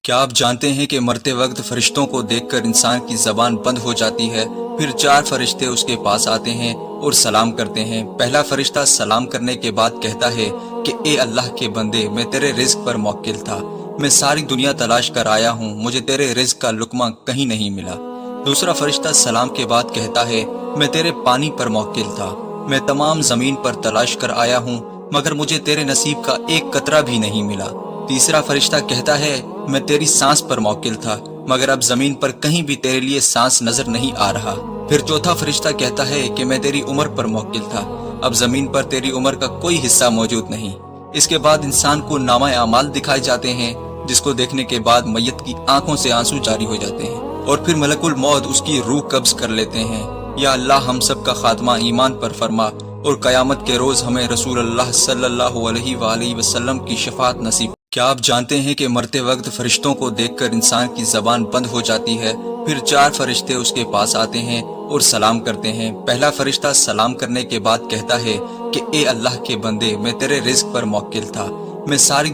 क्या आप जानते हैं कि मरते वक्त फरिश्तों को देखकर इंसान की जबान बंद हो जाती है। फिर 4 फरिश्ते उसके पास आते हैं और सलाम करते हैं। पहला फरिश्ता सलाम करने के बाद कहता है कि ए अल्लाह के बंदे, मैं तेरे रिज्क पर मौक्किल था। मैं सारी दुनिया तलाश कर आया हूँ, मुझे तेरे रिज्क का लुकमा कहीं नहीं मिला। दूसरा फरिश्ता सलाम के बाद कहता है, मैं तेरे पानी पर मौक्किल था। मैं तमाम जमीन पर तलाश कर आया हूँ, मगर मुझे तेरे नसीब का एक कतरा भी नहीं मिला। तीसरा फरिश्ता कहता है, मैं तेरी सांस पर मौक्किल था, मगर अब जमीन पर कहीं भी तेरे लिए सांस नजर नहीं आ रहा। फिर चौथा फरिश्ता कहता है कि मैं तेरी उम्र पर मौक्किल था, अब जमीन पर तेरी उम्र का कोई हिस्सा मौजूद नहीं। इसके बाद इंसान को नामा अमाल दिखाए जाते हैं, जिसको देखने के बाद मैयत की आंखों से आंसू जारी हो जाते हैं और फिर मलकुल मौत उसकी रूह कब्ज कर लेते हैं। या अल्लाह हम सब का खात्मा ईमान पर फरमा और कयामत के रोज हमें रसूल अल्लाह सल्लल्लाहु अलैहि वसल्लम की शफाअत नसीब। क्या आप जानते हैं कि मरते वक्त फरिश्तों को देखकर इंसान की जबान बंद हो जाती है। फिर 4 फरिश्ते उसके पास आते हैं और सलाम करते हैं। पहला फरिश्ता सलाम करने के बाद कहता है कि ए अल्लाह के बंदे, मैं तेरे रिज्क पर मौक्किल था। मैं सारी